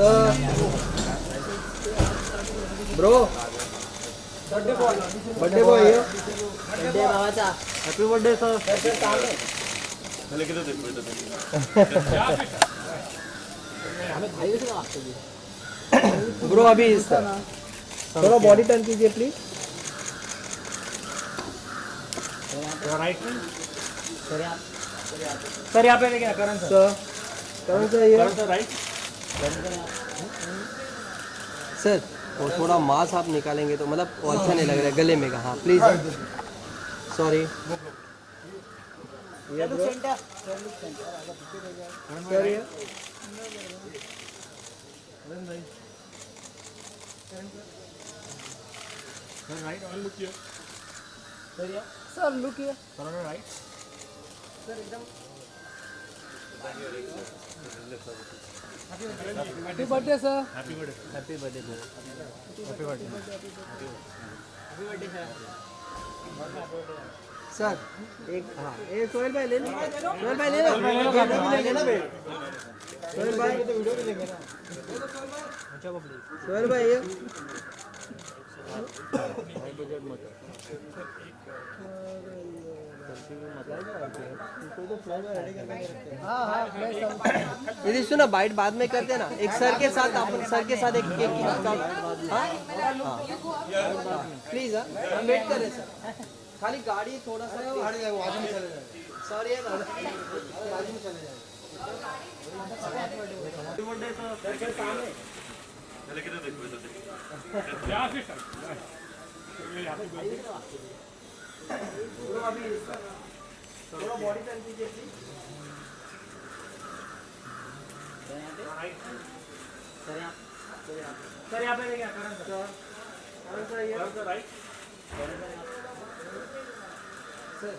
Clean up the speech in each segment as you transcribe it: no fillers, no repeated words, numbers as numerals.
Sir bro birthday boy birthday भावाचा. Happy birthday sir. Bro अभी थोड़ा बॉडी टर्न कीजिए प्लीज. राइट सर यहाँ पे देखिए करण सर. कौन सा ये सर राइट. सर वो थोड़ा मांस आप निकालेंगे तो मतलब वो अच्छा नहीं लग रहा है गले में का. हाँ प्लीज सॉरी. सर ये right on look here. Sir look here. Sir on right. Happy birthday sir. Happy birthday. Happy birthday sir. Happy birthday. Sir एक हाँ ये सोहेल भाई ले लो. सोहेल भाई ले लो. वीडियो भी लेंगे ना भाई. सोहेल भाई तो वीडियो भी लेंगे ना. सोहेल भाई ये यदि सुना बाइट बाद में करते ना. एक सर के साथ अपन सर के साथ एक केक की प्लीज. हम वेट कर रहे सर. खाली गाड़ी थोड़ा सा सॉरी है बाजू में चले जाए. थोड़ा बॉडी टर्न कीजिए प्लीज. सर यहाँ पे देखिए करण सर. कौन सा ये सर राइट. सर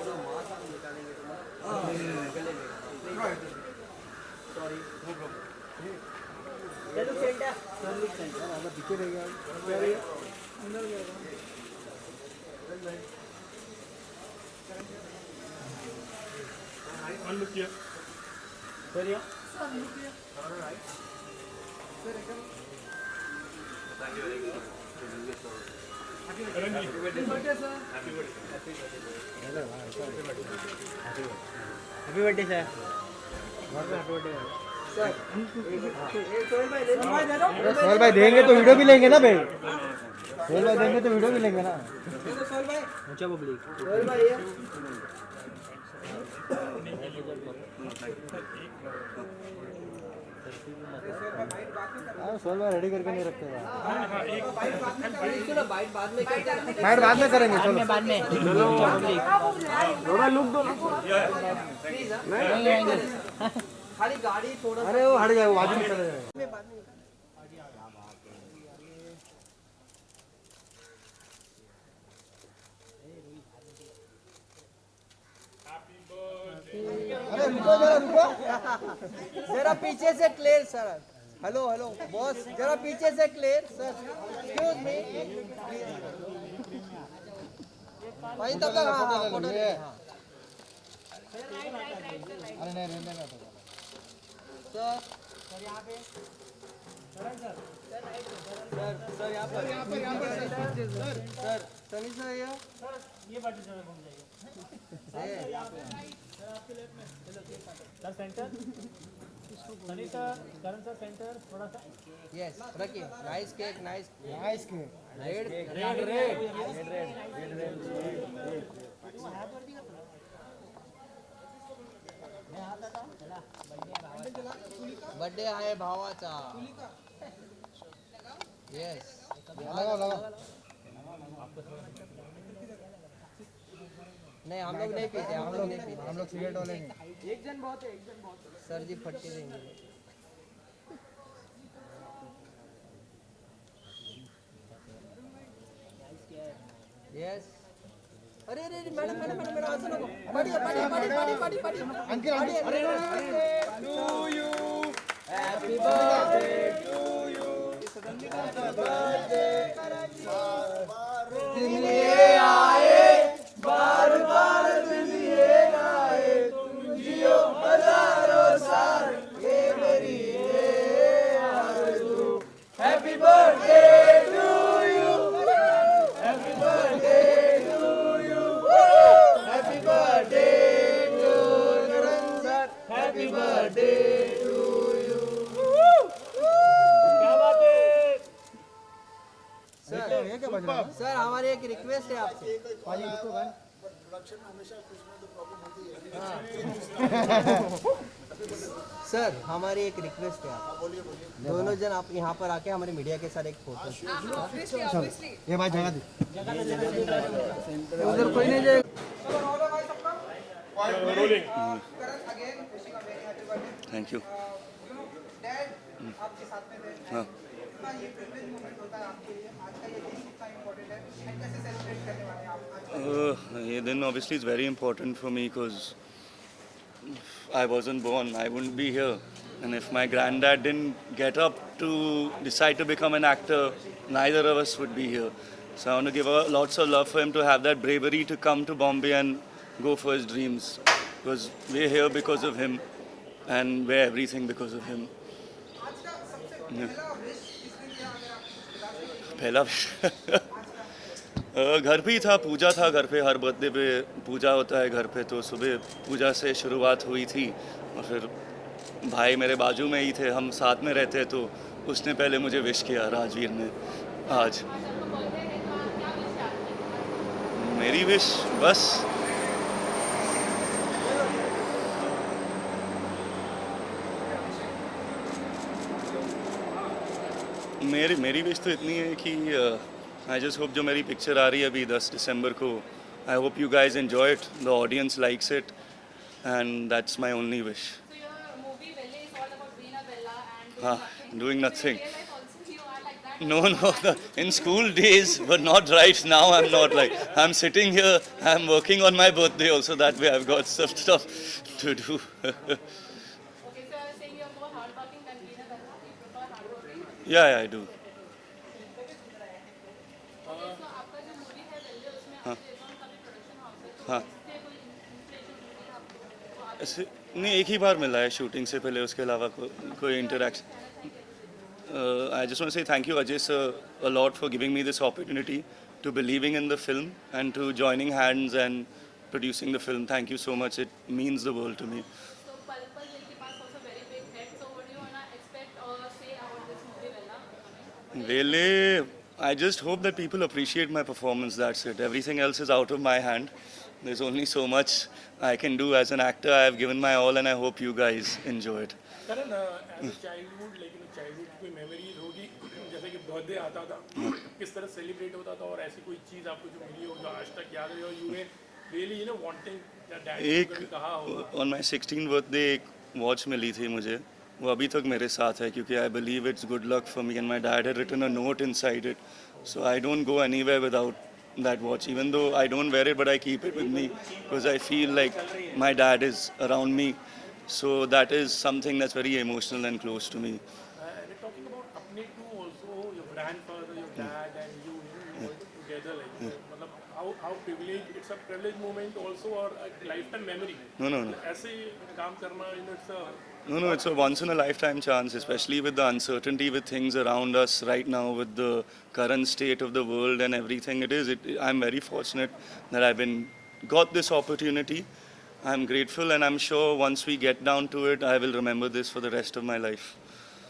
जो मांस आप निकालेंगे तो गले में सॉरी. चलो सेंटर. पीछे रह गया. On look here. सर ये right. Happy birthday sir. Happy birthday. Happy birthday sir. Sir एक सोहेल भाई ले लो. सोहेल भाई देंगे तो वीडियो भी लेंगे ना भाई. सोहेल भाई देंगे तो वीडियो भी लेंगे ना. सोहेल भाई. ऊंचा पब्लिक. सोहेल भाई ये सोहेल भाई रेडी करके नहीं रखते. सुना बाइट बाद में करते हैं. बाइट बाद में करेंगे. चलो बाद में थोड़ा लुक दो ना. प्लीज. खाली गाड़ी थोड़ा अरे वो हट जाएगा. बाजू में चले जाएगा. अरे रुको जरा रुको. जरा पीछे से clear sir. Hello hello boss जरा पीछे से क्लियर सर. एक्सक्यूज मी वहीं तक हाँ फोटो ले. अरे नहीं रहने का. सर यहाँ पे सर यहाँ पर सर सनी सर ये बाजू से घूम जाइए. Sir centre. Sunny sir Karan sir centre थोड़ा सा. यस रखिए. नाइस केक नाइस नाइस के. रेड बर्थडे आहे भावाचा. यस लगाओ लगाओ. नहीं हम लोग नहीं पीते. हम लोग नहीं पीते. हम लोग सिगरेट वाले नहीं. एक जन बहुत है. सर जी फटके देंगे. यस. अरे अरे मैडम मैडम मैडम मैडम ऐसा नको. Party party party party party uncle uncle. To you. Happy birthday to you. दिन ये आए बार बार दिन ये आए. तुम जियो हजारों साल ये मेरी ये हैप्पी बर्थडे क्या बात है। सर ये क्या बज रहा है? सर हमारी एक रिक्वेस्ट है आपसे। पाजी रुको भाई। सर हमारी एक रिक्वेस्ट है आप दोनों जन आप यहाँ पर आके हमारे मीडिया के साथ एक फोटो। ये भाई जगह दे। उधर कोई नहीं जाएगा। Thank you. आपके साथ में थे। हाँ, ये प्रिविलेज मोमेंट होता है आपके लिए। आज का ये दिन कितना इम्पोर्टेंट है एंड कैसे सेलिब्रेट करने वाले हैं आप आज? ये दिन obviously is very important for me because I wasn't born, I wouldn't be here. And if my granddad didn't get up to decide to become an actor, neither of us would be here. So I want to give lots of love for him to have that bravery to come to Bombay and go for his dreams. Because we're here because of him and we're everything because of him. पहला घर पे ही था, पूजा था घर पे, हर birthday पे पूजा होता है घर पे, तो सुबह पूजा से शुरुआत हुई थी और फिर भाई मेरे बाजू में ही थे, हम साथ में रहते, तो उसने पहले मुझे विश किया, राजवीर ने। आज मेरी विश बस मेरी विश तो इतनी है कि आई जस्ट होप जो मेरी पिक्चर आ रही है अभी 10 दिसंबर को, I hope you guys enjoy it, the audience likes it and that's my only wish. So your movie Velle is all about being a Bella and हाँ, doing So nothing. in real life also you are like that. No, in school days, but not right now. I'm not like, I'm sitting here, I'm working on my birthday also, that way I've got some stuff to do. Okay, so you're saying you're more hardworking than being a Bella. You prefer hardworking. Yeah, I do. Okay, so आपका जो movie है Velle उसमें हाँ। आपके रेजॉन का भी production house है, तो हाँ। इससे कोई इंस्पिरेशन मिली है आपको? तो आप ऐसे नहीं, एक ही बार मिला है शूटिंग से पहले, उसके अलावा कोई interaction. I just want to say thank you, Ajay sir, a lot for giving me this opportunity, to believing in the film and to joining hands and producing the film. Thank you so much. It means the world to me. So Pal Pal Dil के पास also very big hit. So what do you wanna expect or say about this movie Vella? Really, I just hope that people appreciate my performance. That's it. Everything else is out of my hand. There's only so much I can do as an actor. I have given my all and I hope you guys enjoy it. Karan as a childhood, लेकिन childhood की कोई memories होगी जैसे कि birthday आता था, किस तरह सेलिब्रेट होता था, और ऐसी कोई चीज़ आपको जो मिली हो जो आज तक याद है और you were really wanting that dad एक ने कहा होगा? ऑन माई 16th बर्थडे एक वॉच मिली थी मुझे, वो अभी तक मेरे साथ है क्योंकि I believe it's good luck for me and my dad had written a note inside it, so I don't go anywhere without that watch, even though I don't wear it, but I keep it with me because I feel like my dad is around me, so that is something that's very emotional and close to me. We're talking about अपने two also, your grandfather, your dad and you work together, like मतलब how privileged, it's a privileged moment also or a lifetime memory. No, ऐसे काम करना, it's a it's a once in a lifetime chance, especially with the uncertainty with things around us right now, with the current state of the world and everything. I'm very fortunate that I've got this opportunity. I'm grateful and I'm sure once we get down to it, I will remember this for the rest of my life.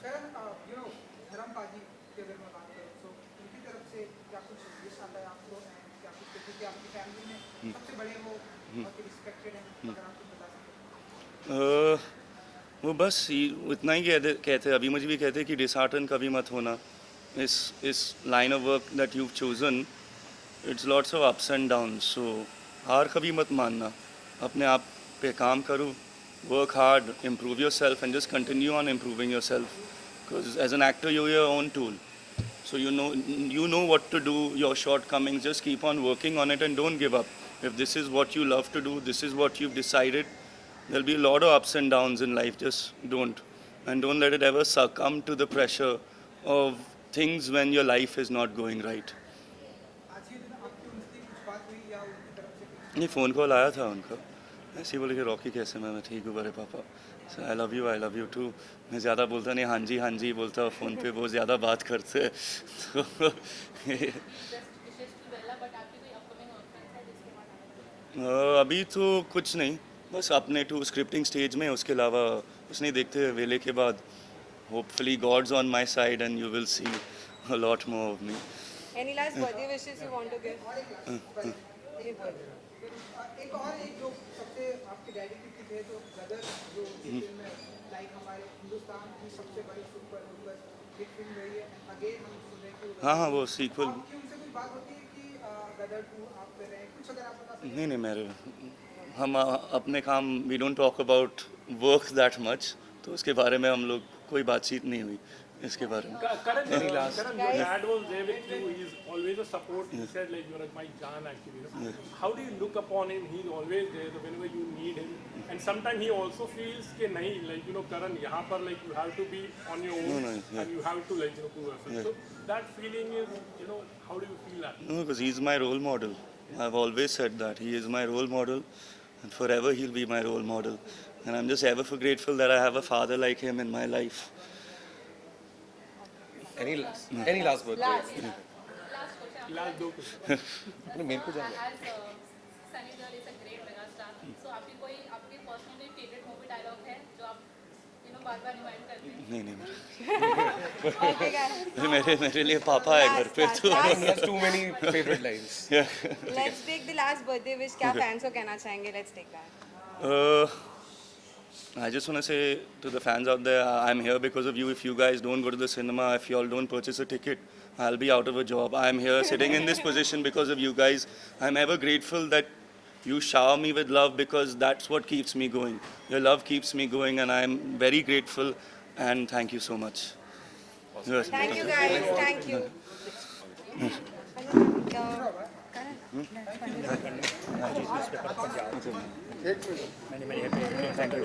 धर्म पाजी के अगर मैं बात करूँ तो उनकी तरफ से क्या कुछ विश आता है आपको एंड क्या कुछ, क्योंकि आपकी फैमिली में सबसे बड़े वो बहुत रिस्पेक्टेड हैं, अगर आप कुछ बता सकें। वो बस इतना ही कहते अभी मुझे भी कहते कि डिसहार्टन कभी मत होना, इस line of work that you chosen, it's lots of ups and downs, so हार कभी मत मानना, अपने आप पे काम करो, work hard, improve yourself and just continue on improving yourself, because as an actor you're your own tool, so you know what to do, your shortcomings, just keep on working on it and don't give up. If this is what you love to do, this is what you've decided, there'll be a lot of ups and downs in life, just don't let it ever succumb to the pressure of things when your life is not going right. आज के दिन आपकी उनसे कुछ बात हुई या उनकी तरफ से कुछ? नहीं, फ़ोन कॉल आया था उनका, ऐसे ही बोले कि रॉकी कैसे, मैं ठीक हूँ बड़े पापा, आई लव यू टू। मैं ज़्यादा बोलता नहीं, हाँ जी बोलता हूँ फ़ोन पे, बहुत ज़्यादा बात करते हैं तो Wishes to Bella, but आपकी कोई upcoming और friends है जिसके बाद आने वाले हैं? अभी तो कुछ नहीं, बस अपने टू स्क्रिप्टिंग स्टेज में, उसके अलावा कुछ नहीं देखते हैं। वेले के बाद hopefully God's on my side and you will see a lot more of me. Any last birthday wishes you want to give? एक और एक जो सबसे आपके डैडी की थी है जो गदर जो फिल्म में लाइक हमारे हिंदुस्तान की सबसे बड़ी सुपर डुपर हिट फिल्म रही है। अगेन हम सुन रहे हैं कि हाँ हाँ, वो सीक्वल। आपकी उनसे कोई बात होती है कि गदर 2 आप कर रहे हैं, कुछ अगर आप बता सकें? नहीं नहीं, मेरे हम अपने काम, we don't talk about work that much, तो उसके बारे में हम लोग कोई बातचीत नहीं हुई इसके बारे में। Karan, your dad was there with you. He's always a support. He said like you're my Jaan actually. You know? How do you look upon him? He's always there so whenever you need him. And sometimes he also feels कि नहीं, like you know, Karan, यहाँ पर like you have to be on your own and you have to like you know prove yourself. So that feeling is, you know, how do you feel that? No, because he's my role model. I've always said that he is my role model, and forever he'll be my role model. And I'm just ever so grateful that I have a father like him in my life. Any last word? Last question. Last दो question. मेरे को जाना As Sunny Deol is a great megastar, so आपकी कोई आपकी personally favorite movie dialogue है जो आप you know बार-बार रिवाइंड करते हैं? नहीं नहीं, Okay, guys. मेरे लिए पापा है घर पे तो। There's too many favorite lines. Let's take the last birthday wish. क्या fans को कहना चाहेंगे? Let's take that. I just want to say to the fans out there, I'm here because of you. If you guys don't go to the cinema, if you all don't purchase a ticket, I'll be out of a job. I'm here sitting in this position because of you guys. I'm ever grateful that you shower me with love because that's what keeps me going. Your love keeps me going and I'm very grateful and thank you so much. Yes. Thank you, guys. Thank you. मैंने thank you.